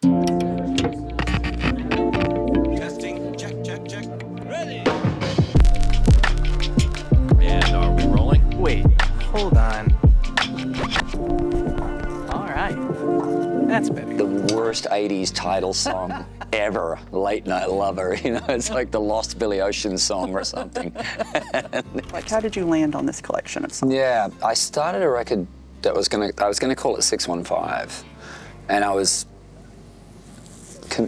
Testing, check, check, check. Ready. And are we rolling? Wait, hold on. All right, that's better. The worst 80s title song ever, Late Night Lover. You know, it's like the Lost Billy Ocean song or something. Like, how did you land on this collection of songs? Yeah, I started a record that I was gonna call it 615, and I was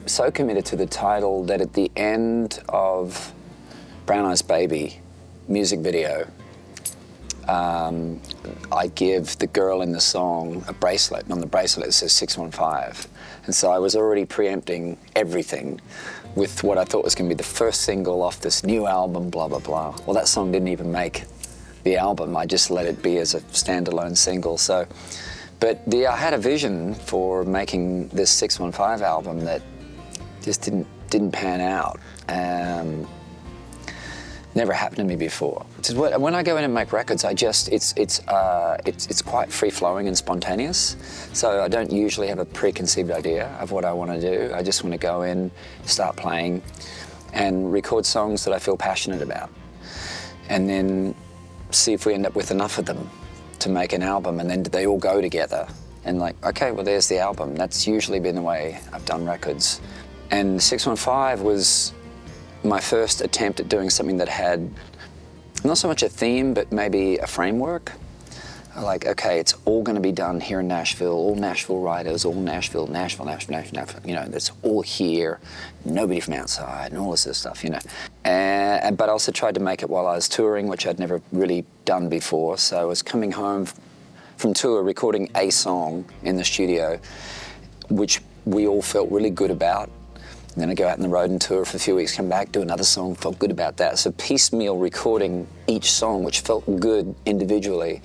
so committed to the title that at the end of Brown Eyes Baby music video, I give the girl in the song a bracelet, and on the bracelet it says 615. And so I was already preempting everything with what I thought was going to be the first single off this new album, blah, blah, blah. Well, that song didn't even make the album. I just let it be as a standalone single. So, but I had a vision for making this 615 album that just didn't pan out. Never happened to me before. When I go in and make records, it's quite free-flowing and spontaneous. So I don't usually have a preconceived idea of what I want to do. I just want to go in, start playing, and record songs that I feel passionate about, and then see if we end up with enough of them to make an album, and then they all go together. And like, okay, well, there's the album. That's usually been the way I've done records. And 615 was my first attempt at doing something that had not so much a theme, but maybe a framework. Like, okay, it's all going to be done here in Nashville, all Nashville writers, all Nashville, you know, that's all here, nobody from outside, and all this stuff, you know. But I also tried to make it while I was touring, which I'd never really done before. So I was coming home from tour, recording a song in the studio, which we all felt really good about. And then I go out on the road and tour for a few weeks, come back, do another song, felt good about that. So piecemeal recording each song, which felt good individually.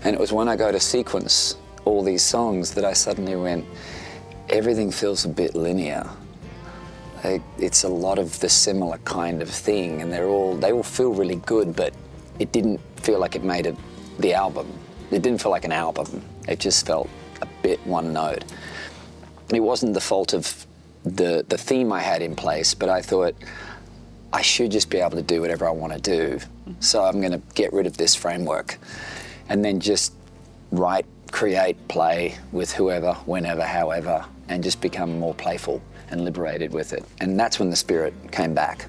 And it was when I go to sequence all these songs that I suddenly went, everything feels a bit linear. It's a lot of the similar kind of thing, and they all feel really good, but it didn't feel like it made the album. It didn't feel like an album. It just felt a bit one note. And it wasn't the fault of the theme I had in place, but I thought I should just be able to do whatever I want to do. So I'm going to get rid of this framework and then just write, create, play with whoever, whenever, however, and just become more playful and liberated with it. And that's when the spirit came back.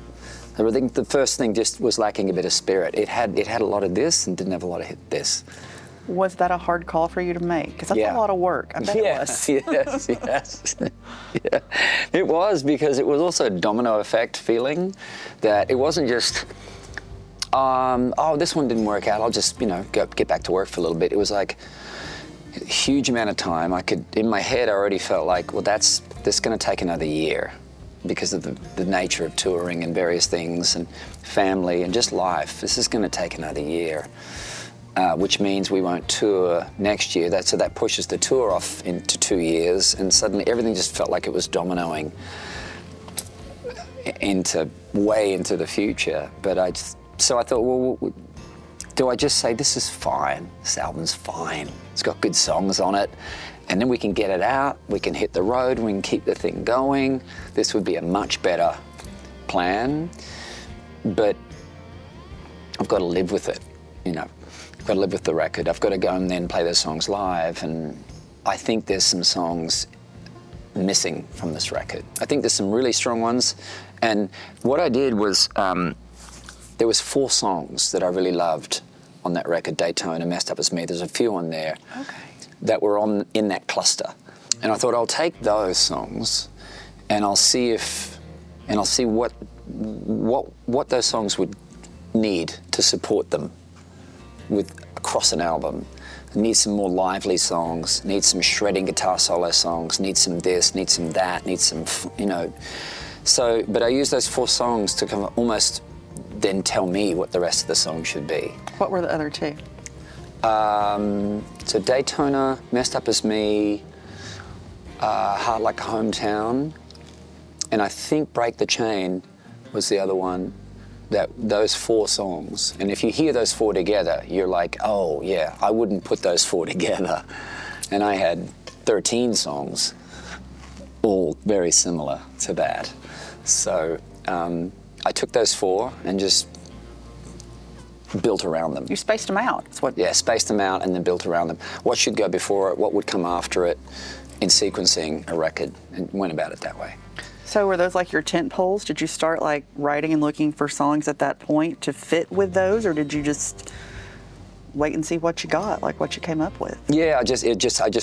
So I think the first thing just was lacking a bit of spirit. It had a lot of this and didn't have a lot of this. Was that a hard call for you to make? Because that's a lot of work. I bet it was. Yes. Yeah. It was, because it was also a domino effect feeling that it wasn't just, oh, this one didn't work out, I'll just, get back to work for a little bit. It was like a huge amount of time. In my head, I already felt like, well, this is going to take another year because of the nature of touring and various things and family and just life. This is going to take another year. Which means we won't tour next year. So that pushes the tour off into 2 years, and suddenly everything just felt like it was dominoing way into the future. So I thought, well, do I just say this is fine? This album's fine. It's got good songs on it, and then we can get it out. We can hit the road. We can keep the thing going. This would be a much better plan, but I've got to live with it, I've got to live with the record. I've got to go and then play those songs live, and I think there's some songs missing from this record. I think there's some really strong ones, and what I did was there was 4 songs that I really loved on that record, Daytona, Messed Up As Me. There's a few on there that were in that cluster, and I thought I'll take those songs and I'll see what those songs would need to support them across an album. Need some more lively songs, need some shredding guitar solo songs, need some this, need some that, need some, So, but I used those 4 songs to kind of almost then tell me what the rest of the song should be. What were the other 2? So Daytona, Messed Up As Me, Heart Like a Hometown, and I think Break the Chain was the other one. Those 4 songs, and if you hear those 4 together, you're like, oh yeah, I wouldn't put those 4 together. And I had 13 songs all very similar to that. So I took those 4 and just built around them. You spaced them out. That's what. Yeah, spaced them out and then built around them. What should go before it, what would come after it in sequencing a record, and went about it that way. So were those like your tent poles? Did you start like writing and looking for songs at that point to fit with those, or did you just wait and see what you got, like what you came up with? Yeah, I just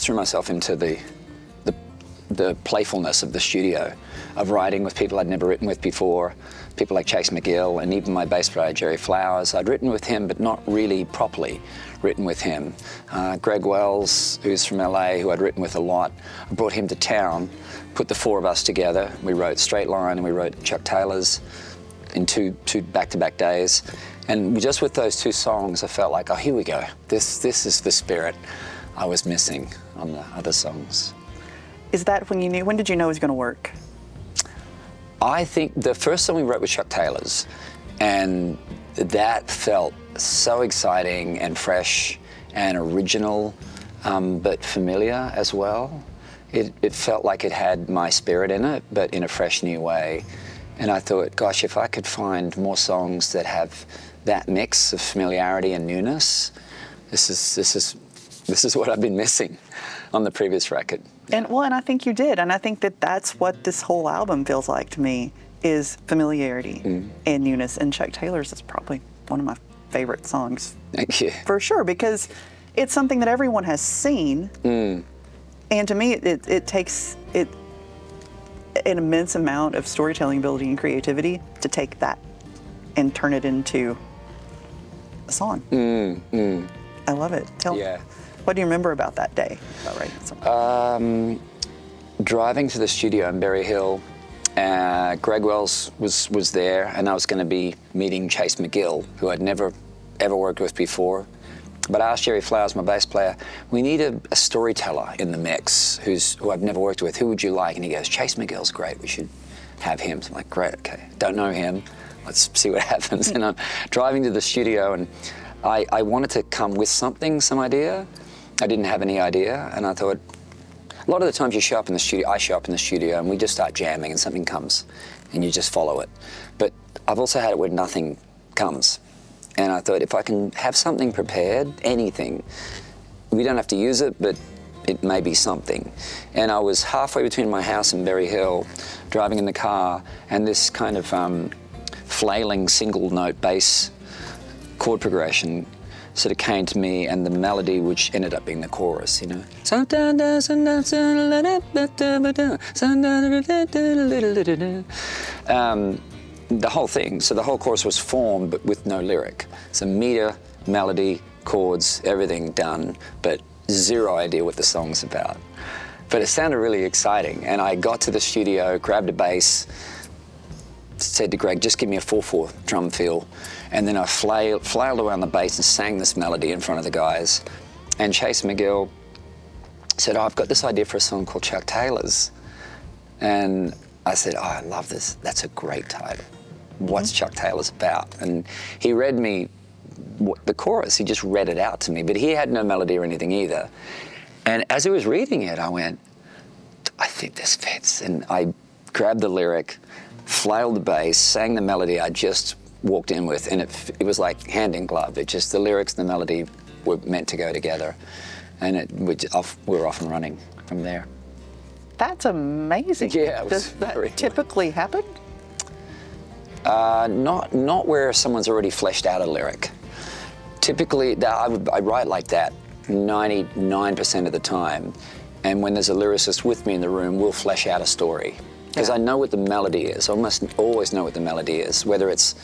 threw myself into the playfulness of the studio, of writing with people I'd never written with before, people like Chase McGill, and even my bass player Jerry Flowers. I'd written with him, but not really properly written with him. Greg Wells, who's from LA, who I'd written with a lot, I brought him to town, put the 4 of us together. We wrote Straight Line and we wrote Chuck Taylor's in two back-to-back days. And just with those 2 songs, I felt like, oh, here we go. This is the spirit I was missing on the other songs. Is that when did you know it was going to work? I think the first song we wrote was Chuck Taylor's, and that felt so exciting and fresh and original, but familiar as well. It felt like it had my spirit in it, but in a fresh new way. And I thought, gosh, if I could find more songs that have that mix of familiarity and newness, this is what I've been missing on the previous record. And I think you did, and I think that that's what this whole album feels like to me, is familiarity and newness. And Chuck Taylor's is probably one of my favorite songs. Thank you. For sure, because it's something that everyone has seen, and to me, it takes an immense amount of storytelling ability and creativity to take that and turn it into a song. I love it. What do you remember about that day, about writing the song? Driving to the studio in Berry Hill, Greg Wells was there, and I was going to be meeting Chase McGill, who I'd never ever worked with before. But I asked Jerry Flowers, my bass player, we need a storyteller in the mix who I've never worked with. Who would you like? And he goes, Chase McGill's great. We should have him. So I'm like, great, okay. Don't know him. Let's see what happens. And I'm driving to the studio, and I wanted to come with something, some idea. I didn't have any idea, and I thought, a lot of the times you show up in the studio, I show up in the studio, and we just start jamming, and something comes, and you just follow it. But I've also had it where nothing comes. And I thought, if I can have something prepared, anything, we don't have to use it, but it may be something. And I was halfway between my house and Berry Hill, driving in the car, and this kind of flailing single note bass chord progression sort of came to me, and the melody, which ended up being the chorus, you know. The whole thing, so the whole chorus was formed, but with no lyric. So meter, melody, chords, everything done, but zero idea what the song's about. But it sounded really exciting, and I got to the studio, grabbed a bass, said to Greg, just give me a 4/4 drum feel. And then I flailed around the bass and sang this melody in front of the guys. And Chase McGill said, oh, I've got this idea for a song called Chuck Taylor's. And I said, oh, I love this. That's a great title. What's Chuck Taylor's about? And he read me the chorus. He just read it out to me, but he had no melody or anything either. And as he was reading it, I went, I think this fits. And I grabbed the lyric, flailed the bass, sang the melody I just walked in with, and it was like hand in glove. It just, the lyrics and the melody were meant to go together, and we were off and running from there. That's amazing. Yeah, it was Does that typically happen? Not where someone's already fleshed out a lyric. Typically, I write like that 99% of the time, and when there's a lyricist with me in the room, we'll flesh out a story. Because I know what the melody is. I almost always know what the melody is, whether it's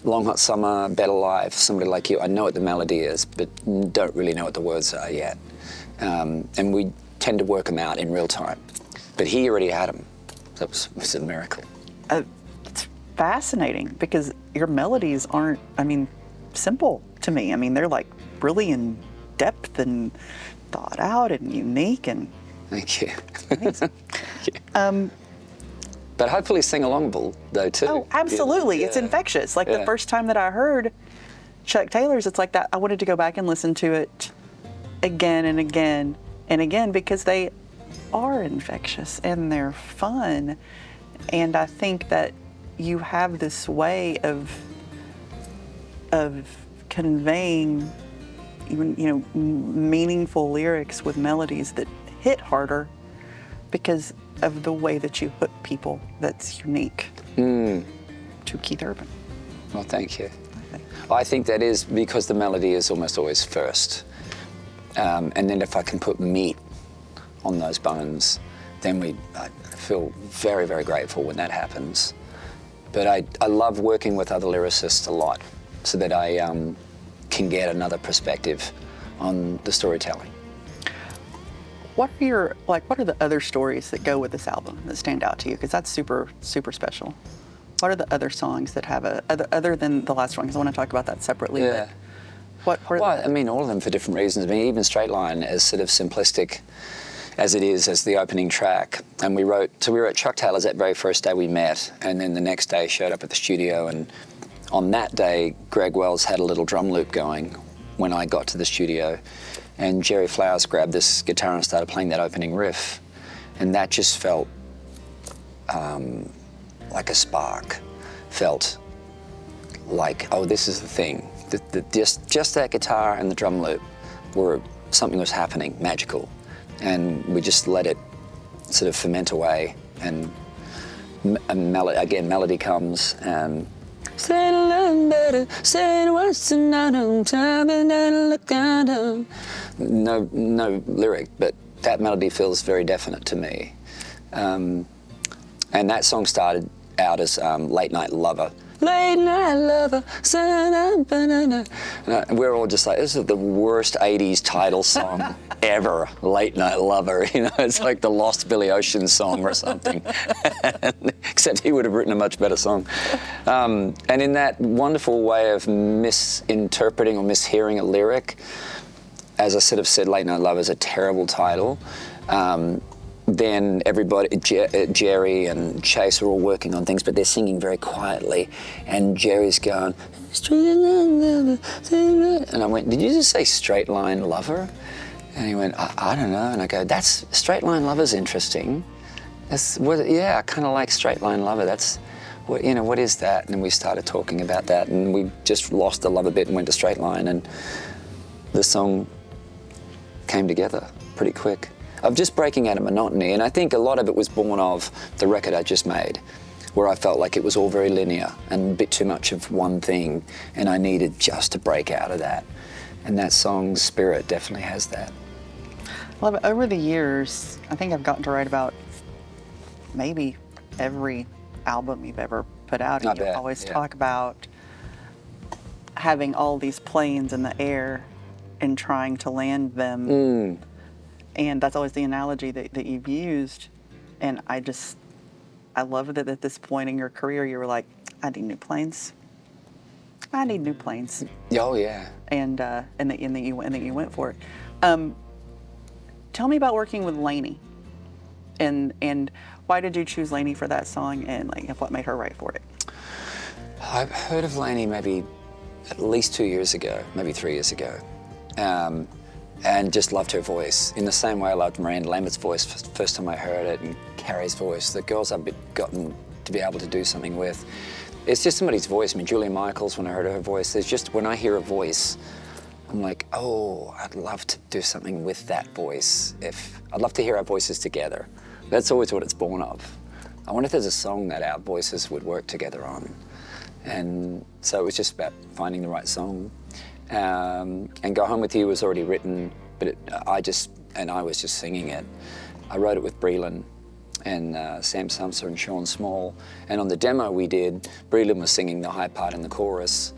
Long Hot Summer, Better Life, Somebody Like You. I know what the melody is, but don't really know what the words are yet. And we tend to work them out in real time. But he already had them. So it was a miracle. It's fascinating, because your melodies aren't, simple to me. They're like really in depth and thought out and unique and... Thank you. Amazing. Thank you. But hopefully sing-alongable, though, too. Oh, absolutely. Yeah. It's infectious. Like the first time that I heard Chuck Taylor's, it's like that. I wanted to go back and listen to it again and again and again, because they are infectious and they're fun. And I think that you have this way of conveying even, meaningful lyrics with melodies that hit harder because of the way that you hook people that's unique to Keith Urban. Well, thank you. I think that is because the melody is almost always first. And then if I can put meat on those bones, then I feel very, very grateful when that happens. But I love working with other lyricists a lot so that I can get another perspective on the storytelling. What are the other stories that go with this album that stand out to you? Because that's super, super special. What are the other songs that have other than the last one? Because I want to talk about that separately. Yeah. What are I mean, all of them for different reasons. I mean, even Straight Line, as sort of simplistic as it is as the opening track. And we wrote Chuck Taylor's that very first day we met, and then the next day showed up at the studio, and on that day, Greg Wells had a little drum loop going when I got to the studio, and Jerry Flowers grabbed this guitar and started playing that opening riff, and that just felt like a spark. Felt like, oh, this is the thing. Just that guitar and the drum loop something was happening, magical. And we just let it sort of ferment away, and melody comes, and no lyric, but that melody feels very definite to me. And that song started out as Late Night Lover. Late Night Lover, and we're all just like, this is the worst 80s title song ever, Late Night Lover. It's like the Lost Billy Ocean song or something. Except he would have written a much better song. And in that wonderful way of misinterpreting or mishearing a lyric, as I sort of said, Late Night Lover is a terrible title. Then everybody, Jerry and Chase are all working on things, but they're singing very quietly. And Jerry's going, and I went, did you just say Straight Line Lover? And he went, I don't know. And I go, that's Straight Line Lover's interesting. Yeah, I kind of like Straight Line Lover. That's, what is that? And then we started talking about that, and we just lost the love a bit and went to Straight Line, and the song came together pretty quick. Of just breaking out of monotony, and I think a lot of it was born of the record I just made, where I felt like it was all very linear and a bit too much of one thing, and I needed just to break out of that. And that song's spirit definitely has that. Well, over the years, I think I've gotten to write about maybe every album you've ever put out, and you always talk about having all these planes in the air and trying to land them. And that's always the analogy that you've used. And I love that at this point in your career, you were like, I need new planes. I need new planes. Oh, yeah. And that you went for it. Tell me about working with Laney. And why did you choose Laney for that song, and what made her write for it? I've heard of Laney maybe at least 2 years ago, maybe 3 years ago. And just loved her voice in the same way I loved Miranda Lambert's voice first time I heard it, and Carrie's voice, the girls I've gotten to be able to do something with. It's just somebody's voice. I mean, Julia Michaels, when I heard her voice, when I hear a voice, I'm like, oh, I'd love to do something with that voice. I'd love to hear our voices together. That's always what it's born of. I wonder if there's a song that our voices would work together on. And so it was just about finding the right song. And Go Home With You was already written, but I was just singing it. I wrote it with Breland and Sam Sumser and Sean Small. And on the demo we did, Breland was singing the high part in the chorus.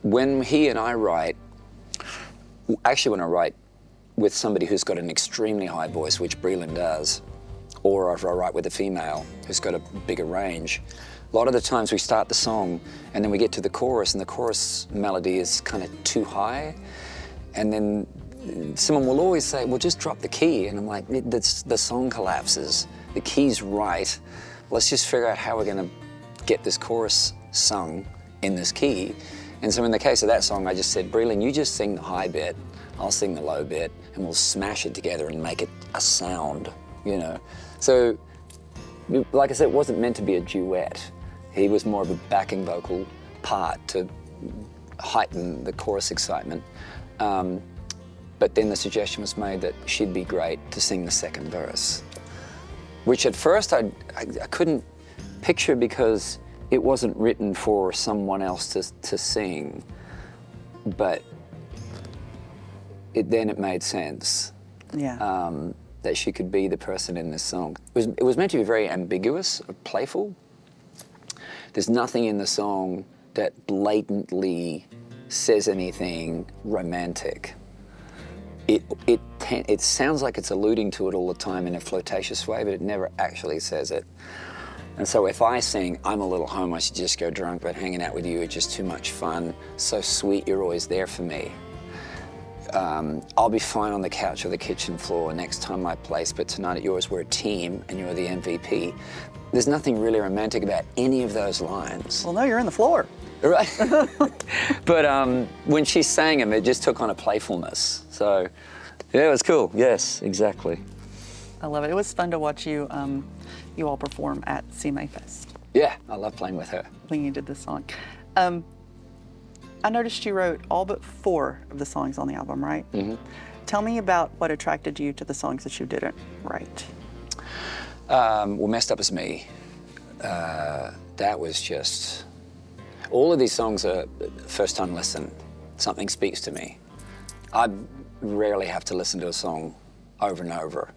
When he and I write, when I write with somebody who's got an extremely high voice, which Breland does, or if I write with a female who's got a bigger range, a lot of the times we start the song and then we get to the chorus, and the chorus melody is kind of too high. And then someone will always say, well, just drop the key. And I'm like, the song collapses. The key's right. Let's just figure out how we're going to get this chorus sung in this key. And so in the case of that song, I just said, Breland, you just sing the high bit. I'll sing the low bit, and we'll smash it together and make it a sound, you know. So, like I said, it wasn't meant to be a duet. He was more of a backing vocal part to heighten the chorus excitement. But then the suggestion was made that she'd be great to sing the second verse, which at first I couldn't picture because it wasn't written for someone else to sing, but then it made sense. Yeah. That she could be the person in this song. It was meant to be very ambiguous, or playful. There's nothing in the song that blatantly says anything romantic. It sounds like it's alluding to it all the time in a flirtatious way, but it never actually says it. And so if I sing, I'm a little home, I should just go drunk, but hanging out with you is just too much fun, so sweet, you're always there for me. I'll be fine on the couch or the kitchen floor next time my place, but tonight at yours we're a team and you're the MVP. There's nothing really romantic about any of those lines. Well, no, you're in the floor. Right. But when she sang them, it just took on a playfulness. So, yeah, it was cool. Yes, exactly. I love it. It was fun to watch you you all perform at CMA Fest Yeah, I love playing with her. when you did this song. I noticed you wrote all but 4 of the songs on the album, right? Mm-hmm. Tell me about what attracted you to the songs that you didn't write. Well, Messed Up As Me. That was just... All of these songs are first time listen. Something speaks to me. I rarely have to listen to a song over and over.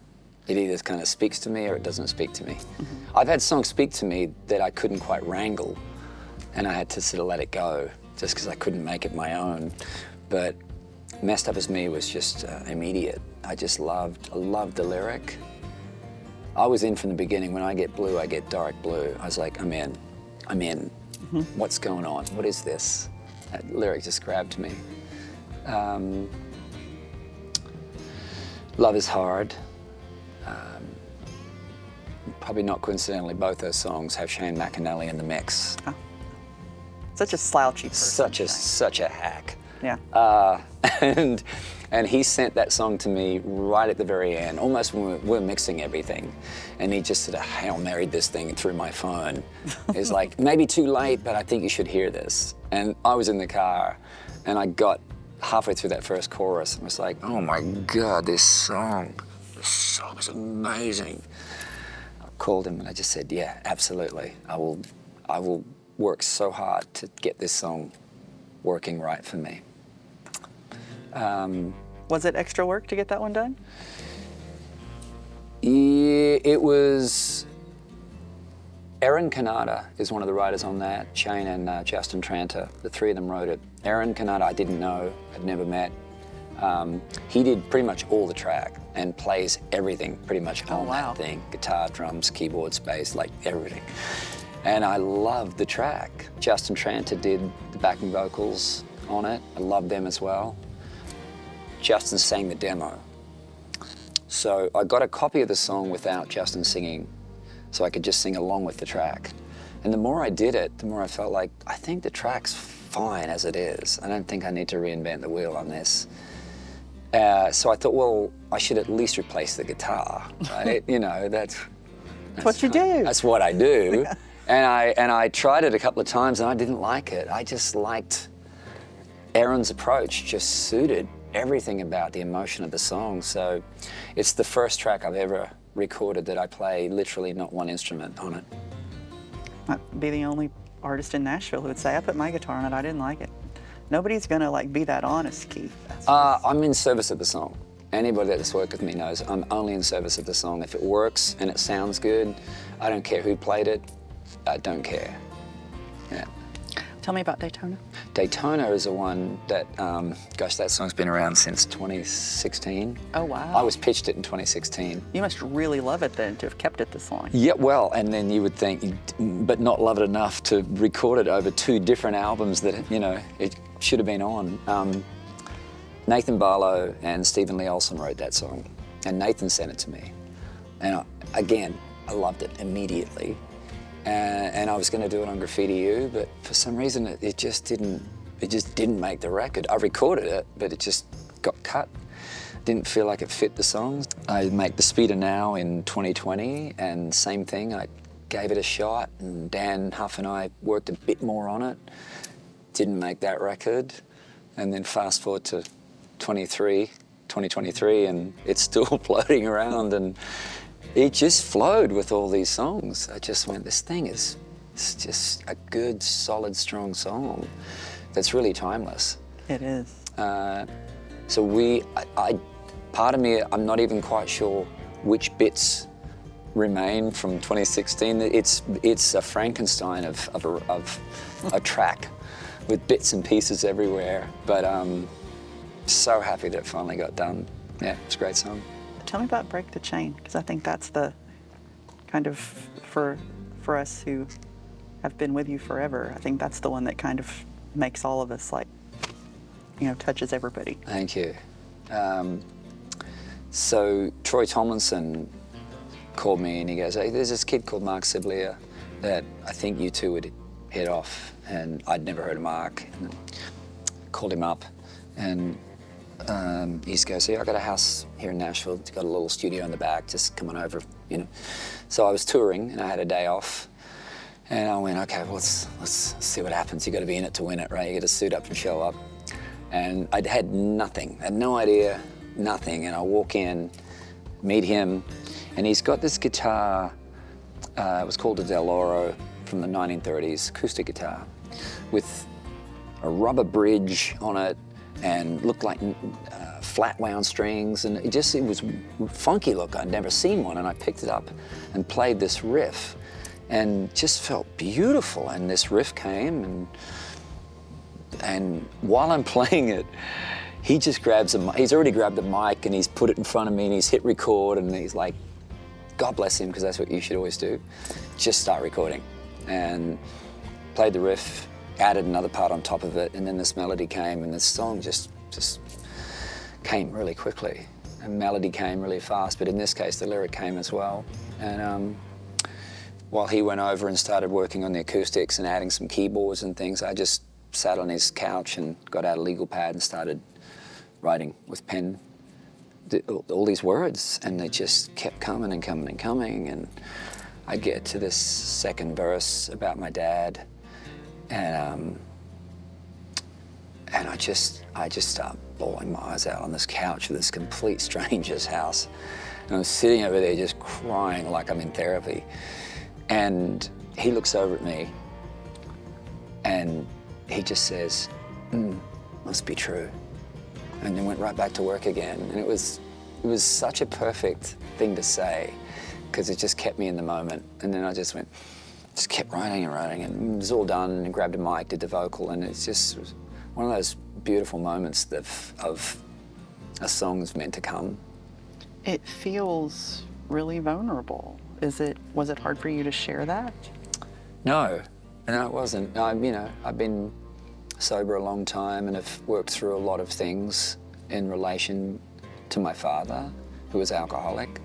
It either kind of speaks to me or it doesn't speak to me. Mm-hmm. I've had songs speak to me that I couldn't quite wrangle, and I had to sort of let it go just because I couldn't make it my own. But Messed Up As Me was just immediate. I loved the lyric. I was in from the beginning. When I get blue, I get dark blue. I was like, I'm in. Mm-hmm. What's going on? What is this? That lyric just grabbed me. Love Is Hard. Probably not coincidentally, both those songs have Shane McAnally in the mix. Oh. Such a slouchy person. Such a hack. Yeah. And he sent that song to me right at the very end, almost when we were mixing everything. And he just sort of Hail Married this thing through my phone. It's like, maybe too late, but I think you should hear this. And I was in the car, and I got halfway through that first chorus and was like, oh my God, this song is amazing. I called him and I just said, yeah, absolutely. I will work so hard to get this song working right for me. Was it extra work to get that one done? Yeah, it was. Aaron Kanata is one of the writers on that. Shane and Justin Tranter, the 3 of them wrote it. Aaron Kanata I didn't know, I'd never met. He did pretty much all the track and plays everything pretty much on that thing. Guitar, drums, keyboards, bass, like everything. And I loved the track. Justin Tranter did the backing vocals on it. I loved them as well. Justin sang the demo. So I got a copy of the song without Justin singing, so I could just sing along with the track. And the more I did it, the more I felt like, I think the track's fine as it is. I don't think I need to reinvent the wheel on this. So I thought, well, I should at least replace the guitar, right? You know, that's what you do. That's what I do. And I tried it a couple of times and I didn't like it. I just liked Aaron's approach, just suited everything about the emotion of the song. So it's the first track I've ever recorded that I play literally not one instrument on it. I'd be the only artist in Nashville who would say, I put my guitar on it, I didn't like it. Nobody's gonna be that honest, Keith. I'm in service of the song. Anybody that's worked with me knows I'm only in service of the song. If it works and it sounds good, I don't care who played it, I don't care. Yeah. Tell me about Daytona. Daytona is the one that, gosh, that song's been around since 2016. Oh, wow. I was pitched it in 2016. You must really love it then to have kept it this long. Yeah, well, and then you would think, but not love it enough to record it over 2 different albums that, you know, it should have been on. Nathan Barlow and Stephen Lee Olsen wrote that song, and Nathan sent it to me. And I loved it immediately. And I was going to do it on Graffiti U, but for some reason it just didn't make the record. I recorded it, but it just got cut. Didn't feel like it fit the songs. I make The Speeder Now in 2020, and same thing, I gave it a shot, and Dan Huff and I worked a bit more on it. Didn't make that record, and then fast forward to 2023, and it's still floating around, and it just flowed with all these songs. I just went, this thing is it's just a good, solid, strong song that's really timeless. It is. So part of me, I'm not even quite sure which bits remain from 2016. It's a Frankenstein of a track with bits and pieces everywhere. But so happy that it finally got done. Yeah, it's a great song. Tell me about Break the Chain, because I think that's the kind of, for us who have been with you forever, I think that's the one that kind of makes all of us, like, touches everybody. Thank you. So Troy Tomlinson called me and he goes, hey, there's this kid called Mark Siblia that I think you two would hit off. And I'd never heard of Mark. And called him up, and he goes, see, I got a house here in Nashville. It's got a little studio in the back. Just come on over, So I was touring and I had a day off. And I went, okay, well, let's see what happens. You got to be in it to win it, right? You got to suit up and show up. And I'd had nothing, had no idea, nothing. And I walk in, meet him, and he's got this guitar. It was called a Del Oro from the 1930s, acoustic guitar, with a rubber bridge on it, and looked like flat wound strings, and it was funky look. I'd never seen one, and I picked it up and played this riff, and just felt beautiful. And this riff came, and while I'm playing it, he just grabs he's already grabbed the mic and he's put it in front of me and he's hit record, and he's like, God bless him, because that's what you should always do. Just start recording. And played the riff, added another part on top of it, and then this melody came, and this song just came really quickly. And melody came really fast, but in this case, the lyric came as well. And while he went over and started working on the acoustics and adding some keyboards and things, I just sat on his couch and got out a legal pad and started writing with pen all these words, and they just kept coming and coming and coming. And I get to this second verse about my dad, and I just start bawling my eyes out on this couch of this complete stranger's house. And I'm sitting over there just crying like I'm in therapy. And he looks over at me and he just says, must be true. And then went right back to work again. And it was such a perfect thing to say, because it just kept me in the moment. And then I just kept writing and writing, and it was all done, and grabbed a mic, did the vocal, and it's just one of those beautiful moments of a song's meant to come. It feels really vulnerable. Was it hard for you to share that? No, it wasn't. I've been sober a long time and have worked through a lot of things in relation to my father, who was alcoholic.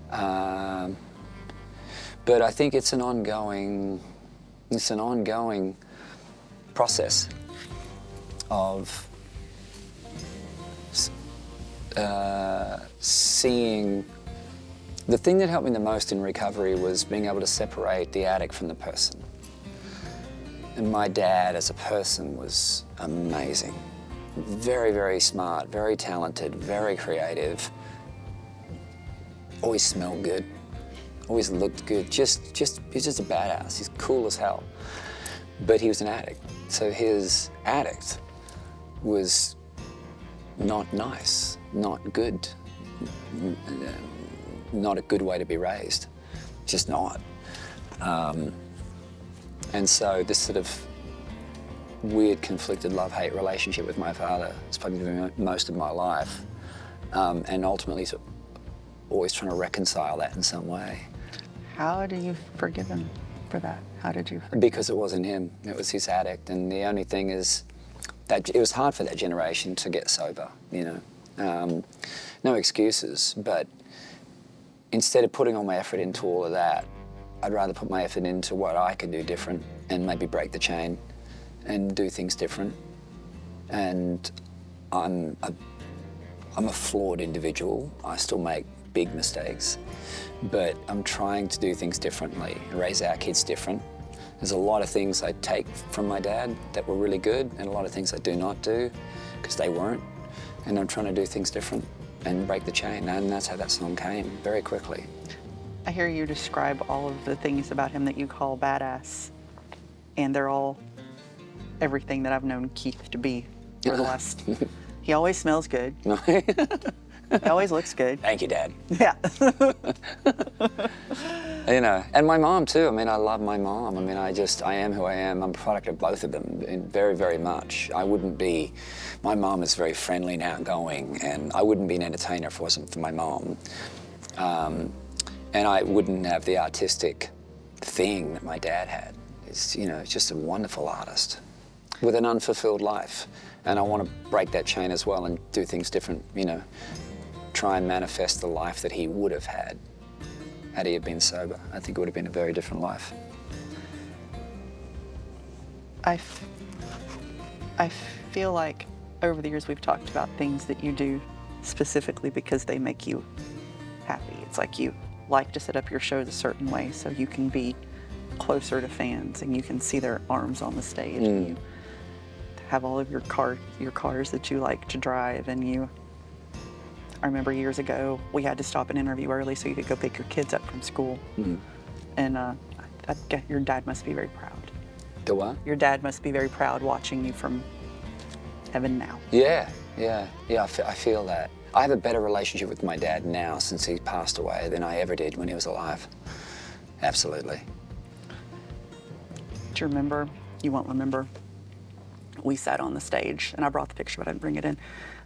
But I think it's an ongoing process of seeing. The thing that helped me the most in recovery was being able to separate the addict from the person. And my dad as a person was amazing. Very, very smart, very talented, very creative. Always smelled good, always looked good. He's just a badass. He's cool as hell. But he was an addict. So his addict was not nice, not good, not a good way to be raised, just not. And so this sort of weird conflicted love-hate relationship with my father has probably been most of my life, and ultimately sort of always trying to reconcile that in some way. How do you forgive him for that? How did you forgive? Because it wasn't him, it was his addict, and the only thing is that it was hard for that generation to get sober, no excuses, but instead of putting all my effort into all of that, I'd rather put my effort into what I could do different and maybe break the chain and do things different. And I'm a I'm a flawed individual. I still make big mistakes, but I'm trying to do things differently, raise our kids different. There's a lot of things I take from my dad that were really good, and a lot of things I do not do because they weren't. And I'm trying to do things different and break the chain, and that's how that song came, very quickly. I hear you describe all of the things about him that you call badass, and they're all everything that I've known Keith to be for the last. He always smells good. He always looks good. Thank you, Dad. Yeah. You know, and my mom too. I mean, I love my mom. I mean, I am who I am. I'm a product of both of them, very, very much. I wouldn't be. My mom is very friendly and outgoing, and I wouldn't be an entertainer if it wasn't for my mom. And I wouldn't have the artistic thing that my dad had. It's, you know, it's just a wonderful artist with an unfulfilled life. And I want to break that chain as well and do things different, you know, try and manifest the life that he would have had he have been sober. I think it would have been a very different life. I feel like over the years we've talked about things that you do specifically because they make you happy. It's like you like to set up your shows a certain way so you can be closer to fans and you can see their arms on the stage and you have all of your cars that you like to drive, and I remember years ago we had to stop an interview early so you could go pick your kids up from school. And I guess your dad must be very proud. The what? Your dad must be very proud watching you from heaven now. Yeah, I feel that. I have a better relationship with my dad now since he passed away than I ever did when he was alive. Absolutely. Do you remember? You won't remember. We sat on the stage, and I brought the picture, but I didn't bring it in.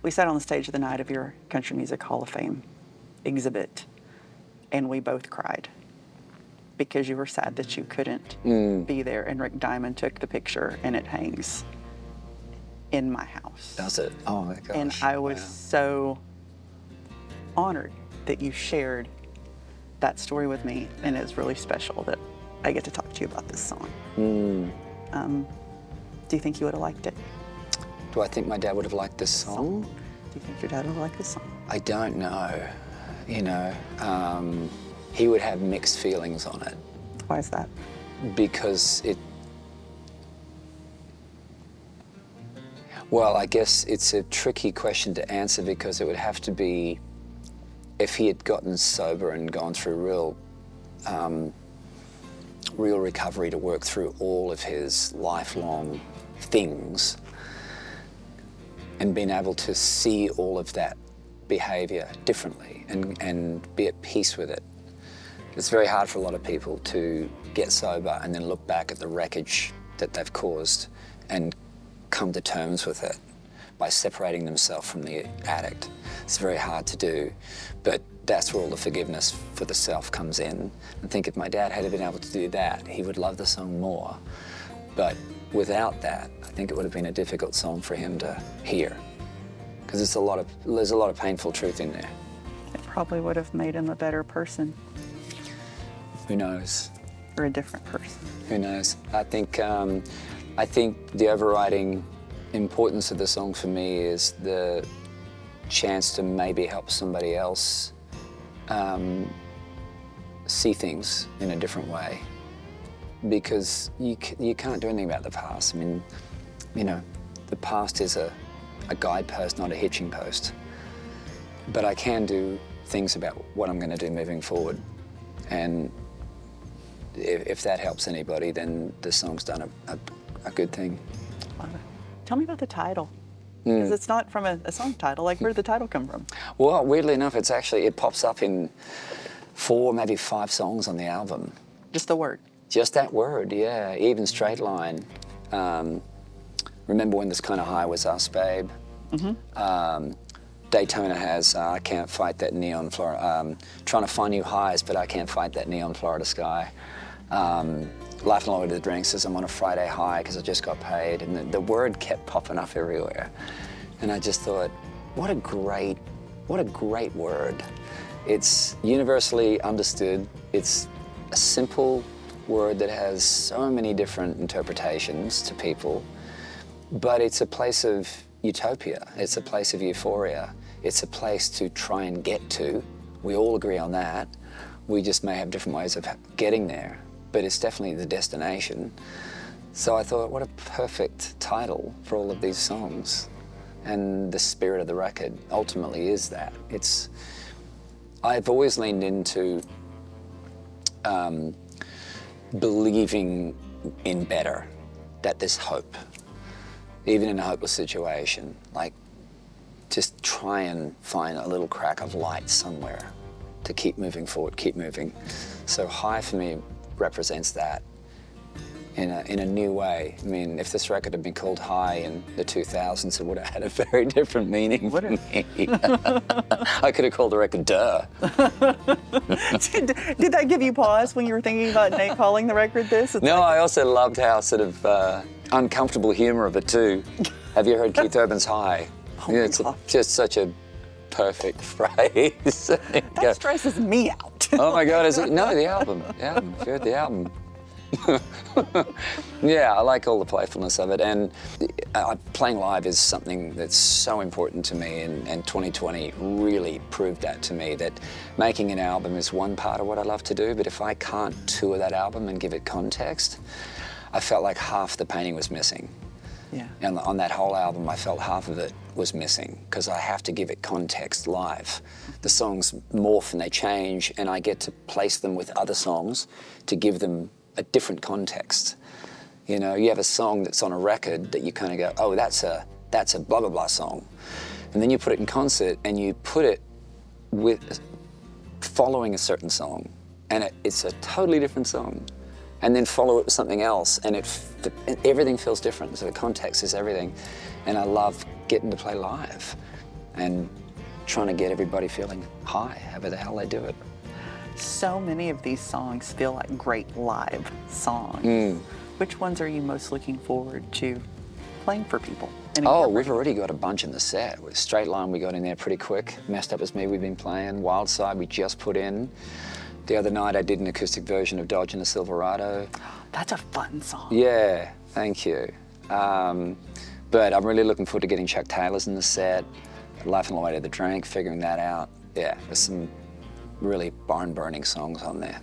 We sat on the stage the night of your Country Music Hall of Fame exhibit, and we both cried because you were sad that you couldn't be there, and Rick Diamond took the picture, and it hangs in my house. Does it? Oh my gosh. And I was so honored that you shared that story with me, and it's really special that I get to talk to you about this song. Do you think you would have liked it? Do I think my dad would have liked this song? Do you think your dad would have liked this song? I don't know. You know, he would have mixed feelings on it. Why is that? Because well, I guess it's a tricky question to answer because it would have to be if he had gotten sober and gone through real recovery to work through all of his lifelong things and been able to see all of that behavior differently and be at peace with it. It's very hard for a lot of people to get sober and then look back at the wreckage that they've caused and come to terms with it by separating themselves from the addict. It's very hard to do, but that's where all the forgiveness for the self comes in. I think if my dad had been able to do that, he would love the song more. But without that, I think it would have been a difficult song for him to hear, because there's a lot of painful truth in there. It probably would have made him a better person. Who knows? Or a different person. Who knows? I think the overriding importance of the song for me is the chance to maybe help somebody else see things in a different way, because you can't do anything about the past. I mean, you know, the past is a guidepost, not a hitching post. But I can do things about what I'm going to do moving forward, and if that helps anybody, then the song's done a good thing. Tell me about the title. Because it's not from a song title. Like, where did the title come from? Well, weirdly enough, it pops up in 4, maybe 5 songs on the album. Just the word? Just that word, yeah. Even Straight Line. Remember When This Kind of High Was Us, Babe. Daytona has I Can't Fight That Neon Florida. Trying to find new highs, but I can't fight that neon Florida sky. Laughing Along with the Drink says I'm on a Friday high because I just got paid, and the word kept popping up everywhere. And I just thought, what a great word. It's universally understood. It's a simple word that has so many different interpretations to people, but it's a place of utopia. It's a place of euphoria. It's a place to try and get to. We all agree on that. We just may have different ways of getting there, but it's definitely the destination. So I thought, what a perfect title for all of these songs. And the spirit of the record ultimately is that. I've always leaned into believing in better, that there's hope, even in a hopeless situation. Like, just try and find a little crack of light somewhere to keep moving forward, keep moving. So High for me represents that in a new way. I mean, if this record had been called High in the 2000s, it would have had a very different meaning for me. I could have called the record Duh. Did that give you pause when you were thinking about Nate calling the record this? No, I also loved how sort of uncomfortable humor of it too. Have you heard Keith Urban's High? Oh my gosh. Just such a perfect phrase. That stresses me out. Oh my God, is it? No, the album. If you heard the album. Yeah, I like all the playfulness of it, and playing live is something that's so important to me, and 2020 really proved that to me, that making an album is one part of what I love to do, but if I can't tour that album and give it context, I felt like half the painting was missing. Yeah. And on that whole album, I felt half of it was missing, because I have to give it context live. The songs morph and they change, and I get to place them with other songs to give them a different context. You know, you have a song that's on a record that you kind of go, oh, that's a blah, blah, blah song. And then you put it in concert and you put it with following a certain song, and it's a totally different song. And then follow it with something else, and everything feels different. So the context is everything. And I love getting to play live and trying to get everybody feeling high, however the hell they do it. So many of these songs feel like great live songs. Which ones are you most looking forward to playing for people? Oh, we've already got a bunch in the set. With Straight Line, we got in there pretty quick. Messed Up As Me, we've been playing. Wild Side, we just put in. The other night, I did an acoustic version of Dodge in a Silverado. That's a fun song. Yeah, thank you. But I'm really looking forward to getting Chuck Taylor's in the set. Life on the Way to the Drink, figuring that out. Yeah, there's some really barn-burning songs on there.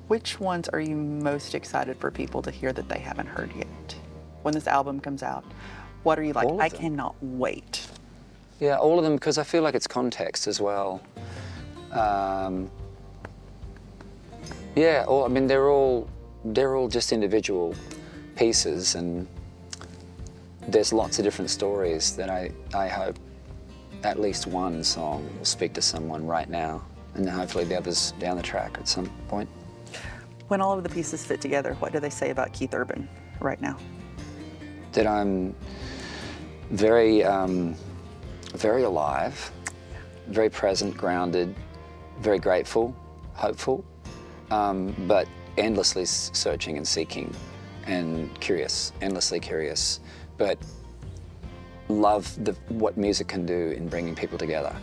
Which ones are you most excited for people to hear that they haven't heard yet? When this album comes out, what are you like, I cannot wait? Yeah, all of them, because I feel like it's context as well. Yeah, I mean, they're all just individual pieces, and there's lots of different stories that I hope at least one song will speak to someone right now, and hopefully the others down the track at some point. When all of the pieces fit together, what do they say about Keith Urban right now? That I'm very, very alive, very present, grounded, very grateful, hopeful, but endlessly searching and seeking and curious, endlessly curious, but love what music can do in bringing people together.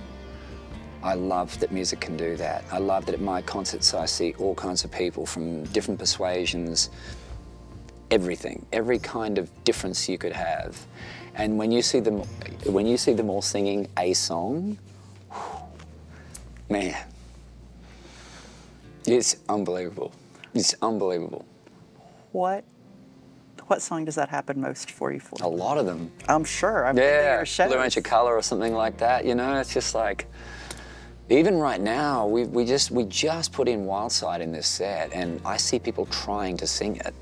I love that music can do that. I love that at my concerts I see all kinds of people from different persuasions, everything, every kind of difference you could have. And when you see them all singing a song, man, it's unbelievable. It's unbelievable. What song does that happen most for you for? A lot of them. I'm sure. I've been to your shows. Blue Ain't Your Color or something like that. You know, it's just like, even right now, we just put in Wild Side in this set, and I see people trying to sing it,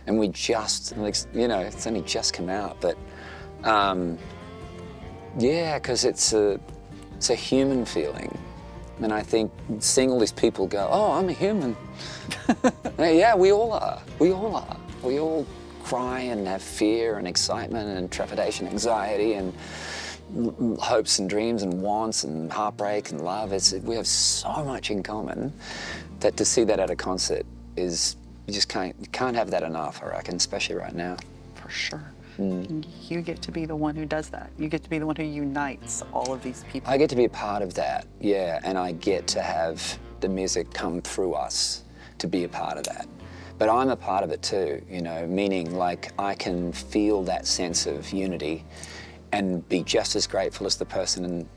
and we just, like, you know, it's only just come out, but yeah, because it's a human feeling, and I think seeing all these people go, oh, I'm a human. Yeah, we all are. We all are. We all cry and have fear and excitement and trepidation, anxiety, and hopes and dreams and wants and heartbreak and love. We have so much in common that to see that at a concert is, you can't have that enough, I reckon, especially right now. For sure. You get to be the one who does that. You get to be the one who unites all of these people. I get to be a part of that, yeah, and I get to have the music come through us to be a part of that. But I'm a part of it too, you know, meaning like I can feel that sense of unity and be just as grateful as the person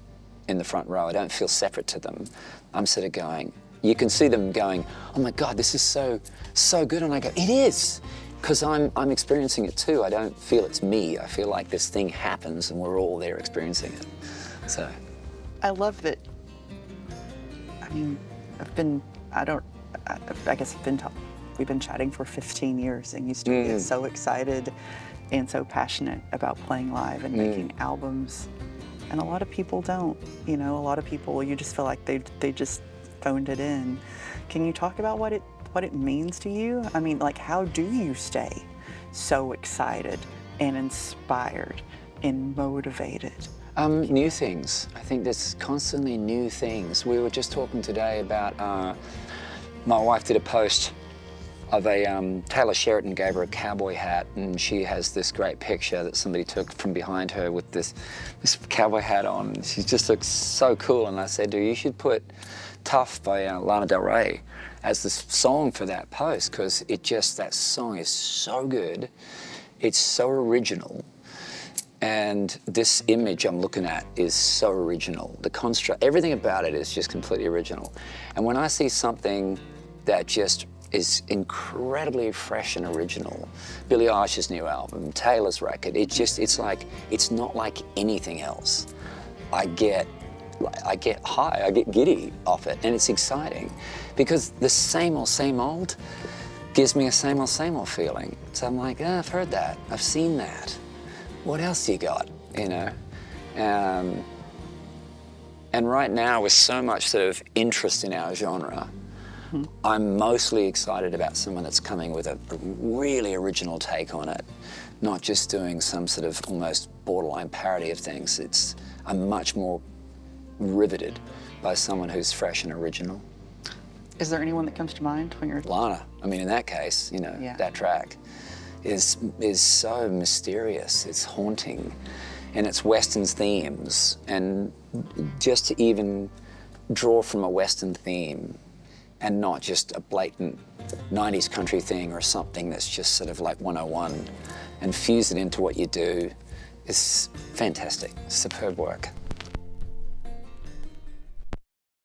in the front row. I don't feel separate to them. I'm sort of going, you can see them going, oh my God, this is so good. And I go, it is, because I'm experiencing it too. I don't feel it's me. I feel like this thing happens and we're all there experiencing it. So. I love that. I mean, I guess we've been chatting for 15 years, and you still get so excited and so passionate about playing live and making albums. And a lot of people don't, a lot of people, you just feel like they just phoned it in. Can you talk about what it means to you? I mean, like, how do you stay so excited and inspired and motivated? New things. I think there's constantly new things. We were just talking today about, my wife did a post of Taylor Sheridan gave her a cowboy hat, and she has this great picture that somebody took from behind her with this cowboy hat on. She just looks so cool, and I said to her, you should put Tough by Lana Del Rey as the song for that post, because that song is so good. It's so original. And this image I'm looking at is so original. The construct, everything about it is just completely original. And when I see something that just is incredibly fresh and original, Billie Eilish's new album, Taylor's record, it's not like anything else. I get high, I get giddy off it, and it's exciting because the same old gives me a same old feeling. So I'm like, I've heard that, I've seen that. What else do you got, And right now, with so much sort of interest in our genre, I'm mostly excited about someone that's coming with a really original take on it, not just doing some sort of almost borderline parody of things. I'm much more riveted by someone who's fresh and original. Is there anyone that comes to mind when you're... Lana. I mean, in that case, that track is so mysterious, it's haunting, and it's Western's themes, and just to even draw from a Western theme and not just a blatant 90s country thing or something that's just sort of like 101, and fuse it into what you do is fantastic, superb work.